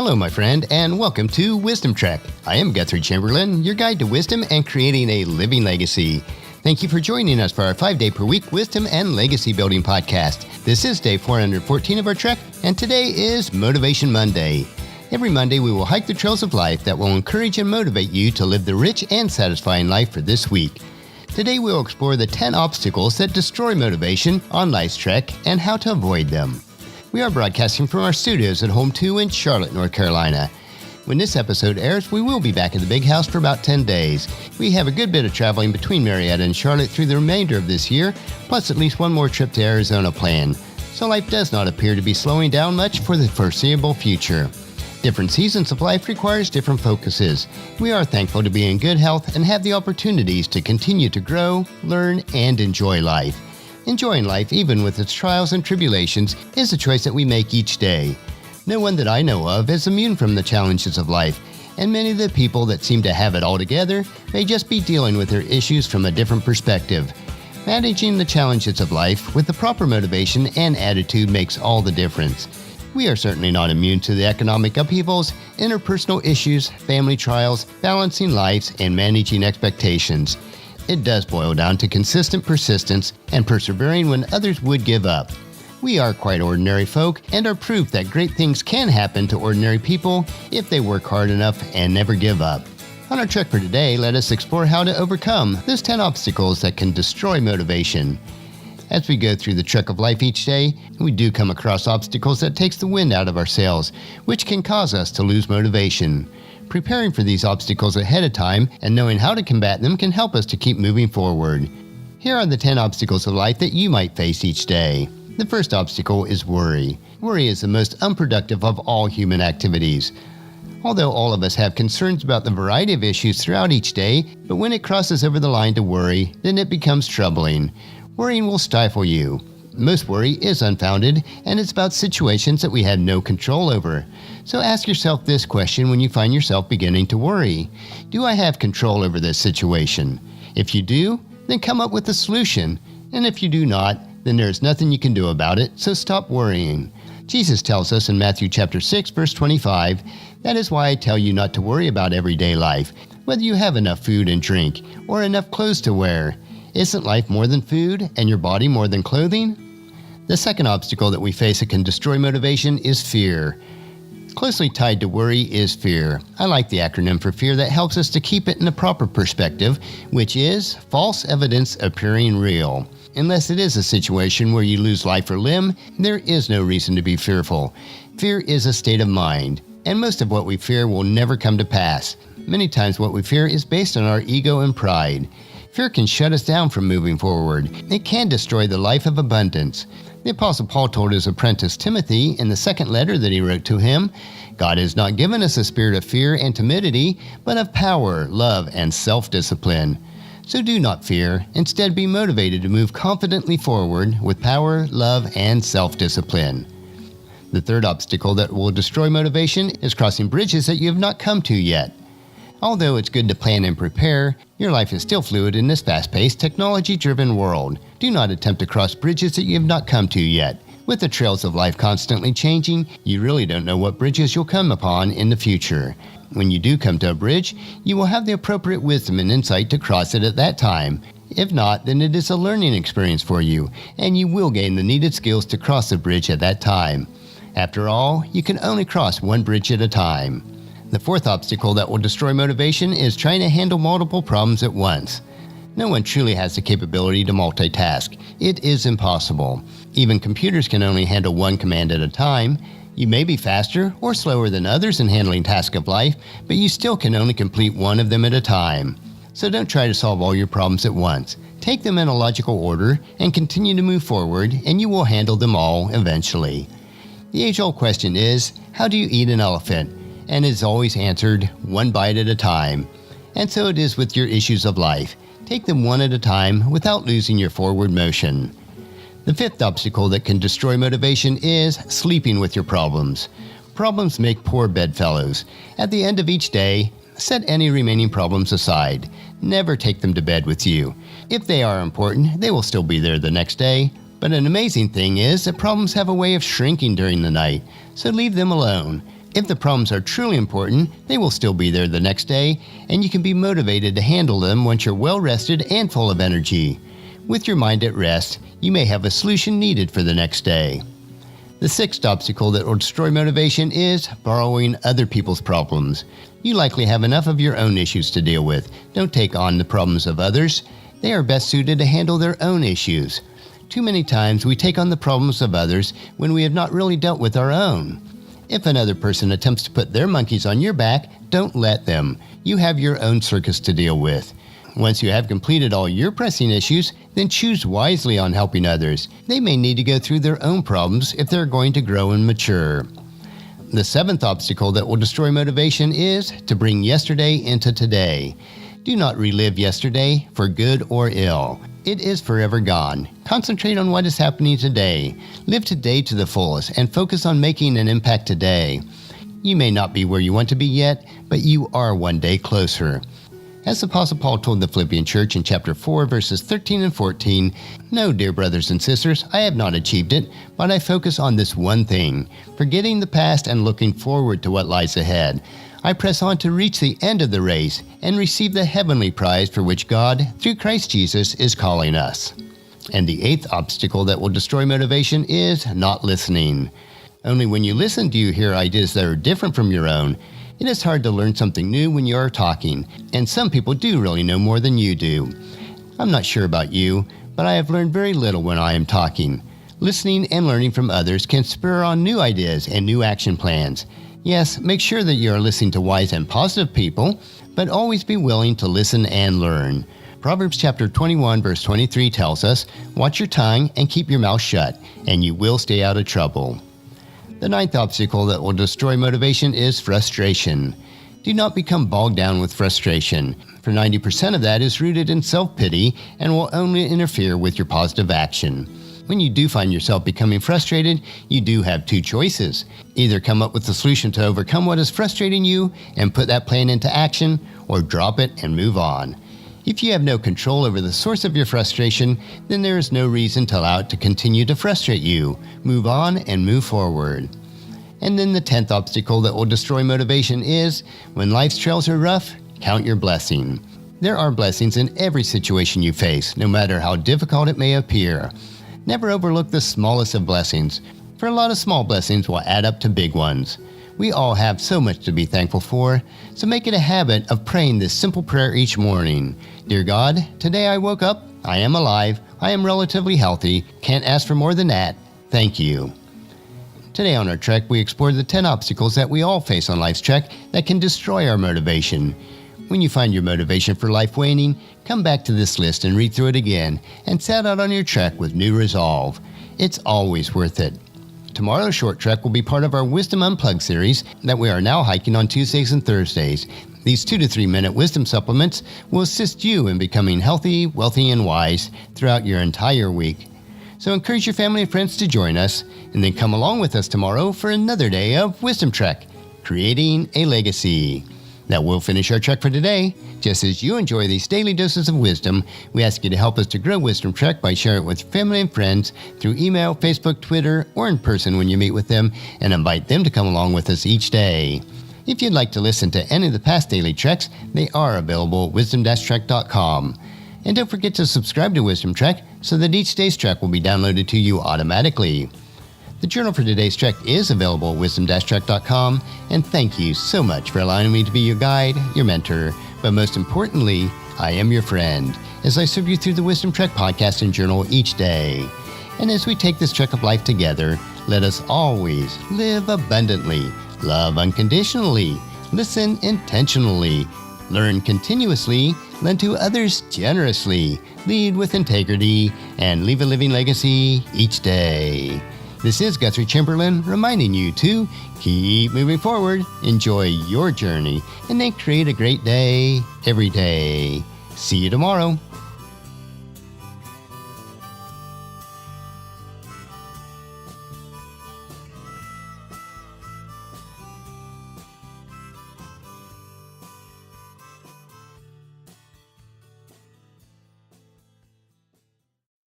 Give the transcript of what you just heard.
Hello, my friend, and welcome to Wisdom Trek. I am Guthrie Chamberlain, your guide to wisdom and creating a living legacy. Thank you for joining us for our 5-day-per-week Wisdom and Legacy Building podcast. This is day 414 of our trek, and today is Motivation Monday. Every Monday, we will hike the trails of life that will encourage and motivate you to live the rich and satisfying life for this week. Today, we will explore the 10 obstacles that destroy motivation on life's trek and how to avoid them. We are broadcasting from our studios at Home 2 in Charlotte, North Carolina. When this episode airs, we will be back in the big house for about 10 days. We have a good bit of traveling between Marietta and Charlotte through the remainder of this year, plus at least one more trip to Arizona planned. So life does not appear to be slowing down much for the foreseeable future. Different seasons of life requires different focuses. We are thankful to be in good health and have the opportunities to continue to grow, learn, and enjoy life. Enjoying life, even with its trials and tribulations, is a choice that we make each day. No one that I know of is immune from the challenges of life, and many of the people that seem to have it all together may just be dealing with their issues from a different perspective. Managing the challenges of life with the proper motivation and attitude makes all the difference. We are certainly not immune to the economic upheavals, interpersonal issues, family trials, balancing lives, and managing expectations. It does boil down to consistent persistence and persevering when others would give up. We are quite ordinary folk and are proof that great things can happen to ordinary people if they work hard enough and never give up. On our trek for today, let us explore how to overcome those 10 obstacles that can destroy motivation. As we go through the trek of life each day, we do come across obstacles that takes the wind out of our sails, which can cause us to lose motivation. Preparing for these obstacles ahead of time and knowing how to combat them can help us to keep moving forward. Here are the 10 obstacles of life that you might face each day. The first obstacle is worry. Worry is the most unproductive of all human activities. Although all of us have concerns about the variety of issues throughout each day, but when it crosses over the line to worry, then it becomes troubling. Worrying will stifle you. Most worry is unfounded, and it's about situations that we had no control over. So ask yourself this question when you find yourself beginning to worry. Do I have control over this situation? If you do, then come up with a solution. And if you do not, then there's nothing you can do about it, so stop worrying. Jesus tells us in Matthew chapter 6, verse 25, "That is why I tell you not to worry about everyday life, whether you have enough food and drink, or enough clothes to wear. Isn't life more than food, and your body more than clothing?" The second obstacle that we face that can destroy motivation is fear. Closely tied to worry is fear. I like the acronym for fear that helps us to keep it in a proper perspective, which is false evidence appearing real. Unless it is a situation where you lose life or limb, there is no reason to be fearful. Fear is a state of mind, and most of what we fear will never come to pass. Many times what we fear is based on our ego and pride. Fear can shut us down from moving forward. It can destroy the life of abundance. The Apostle Paul told his apprentice Timothy in the second letter that he wrote to him, "God has not given us a spirit of fear and timidity, but of power, love, and self-discipline." So do not fear. Instead, be motivated to move confidently forward with power, love, and self-discipline. The third obstacle that will destroy motivation is crossing bridges that you have not come to yet. Although it's good to plan and prepare, your life is still fluid in this fast-paced, technology-driven world. Do not attempt to cross bridges that you have not come to yet. With the trails of life constantly changing, you really don't know what bridges you'll come upon in the future. When you do come to a bridge, you will have the appropriate wisdom and insight to cross it at that time. If not, then it is a learning experience for you, and you will gain the needed skills to cross the bridge at that time. After all, you can only cross one bridge at a time. The fourth obstacle that will destroy motivation is trying to handle multiple problems at once. No one truly has the capability to multitask. It is impossible. Even computers can only handle one command at a time. You may be faster or slower than others in handling tasks of life, but you still can only complete one of them at a time. So don't try to solve all your problems at once. Take them in a logical order and continue to move forward, and you will handle them all eventually. The age-old question is, how do you eat an elephant? And is always answered one bite at a time. And so it is with your issues of life. Take them one at a time without losing your forward motion. The fifth obstacle that can destroy motivation is sleeping with your problems. Problems make poor bedfellows. At the end of each day, set any remaining problems aside. Never take them to bed with you. If they are important, they will still be there the next day. But an amazing thing is that problems have a way of shrinking during the night, so leave them alone. If the problems are truly important, they will still be there the next day, and you can be motivated to handle them once you're well rested and full of energy. With your mind at rest, you may have a solution needed for the next day. The sixth obstacle that will destroy motivation is borrowing other people's problems. You likely have enough of your own issues to deal with. Don't take on the problems of others. They are best suited to handle their own issues. Too many times we take on the problems of others when we have not really dealt with our own. If another person attempts to put their monkeys on your back, don't let them. You have your own circus to deal with. Once you have completed all your pressing issues, then choose wisely on helping others. They may need to go through their own problems if they're going to grow and mature. The seventh obstacle that will destroy motivation is to bring yesterday into today. Do not relive yesterday, for good or ill. It is forever gone. Concentrate on what is happening today. Live today to the fullest and focus on making an impact today. You may not be where you want to be yet, but you are one day closer. As the Apostle Paul told the Philippian church in chapter 4, verses 13 and 14, "No, dear brothers and sisters, I have not achieved it, but I focus on this one thing, forgetting the past and looking forward to what lies ahead. I press on to reach the end of the race and receive the heavenly prize for which God, through Christ Jesus, is calling us." And the eighth obstacle that will destroy motivation is not listening. Only when you listen do you hear ideas that are different from your own. It is hard to learn something new when you are talking, and some people do really know more than you do. I'm not sure about you, but I have learned very little when I am talking. Listening and learning from others can spur on new ideas and new action plans. Yes, make sure that you are listening to wise and positive people, but always be willing to listen and learn. Proverbs chapter 21 verse 23 tells us, "Watch your tongue and keep your mouth shut, and you will stay out of trouble." The ninth obstacle that will destroy motivation is frustration. Do not become bogged down with frustration, for 90% of that is rooted in self-pity and will only interfere with your positive action. When you do find yourself becoming frustrated, you do have two choices. Either come up with a solution to overcome what is frustrating you and put that plan into action, or drop it and move on. If you have no control over the source of your frustration, then there is no reason to allow it to continue to frustrate you. Move on and move forward. And then the 10th obstacle that will destroy motivation is, when life's trails are rough, count your blessing. There are blessings in every situation you face, no matter how difficult it may appear. Never overlook the smallest of blessings, for a lot of small blessings will add up to big ones. We all have so much to be thankful for, so make it a habit of praying this simple prayer each morning. Dear God, today I woke up, I am alive, I am relatively healthy, can't ask for more than that. Thank you. Today on our trek, we explored the 10 obstacles that we all face on life's trek that can destroy our motivation. When you find your motivation for life waning, come back to this list and read through it again, and set out on your trek with new resolve. It's always worth it. Tomorrow's short trek will be part of our Wisdom Unplugged series that we are now hiking on Tuesdays and Thursdays. These 2 to 3 minute wisdom supplements will assist you in becoming healthy, wealthy, and wise throughout your entire week. So encourage your family and friends to join us, and then come along with us tomorrow for another day of Wisdom Trek, Creating a Legacy. That will finish our trek for today. Just as you enjoy these daily doses of wisdom, we ask you to help us to grow Wisdom Trek by sharing it with your family and friends through email, Facebook, Twitter, or in person when you meet with them, and invite them to come along with us each day. If you'd like to listen to any of the past daily treks, they are available at wisdom-trek.com. And don't forget to subscribe to Wisdom Trek so that each day's trek will be downloaded to you automatically. The journal for today's trek is available at wisdom-trek.com, and thank you so much for allowing me to be your guide, your mentor, but most importantly, I am your friend, as I serve you through the Wisdom Trek podcast and journal each day. And as we take this trek of life together, let us always live abundantly, love unconditionally, listen intentionally, learn continuously, lend to others generously, lead with integrity, and leave a living legacy each day. This is Guthrie Chamberlain reminding you to keep moving forward, enjoy your journey, and then create a great day every day. See you tomorrow.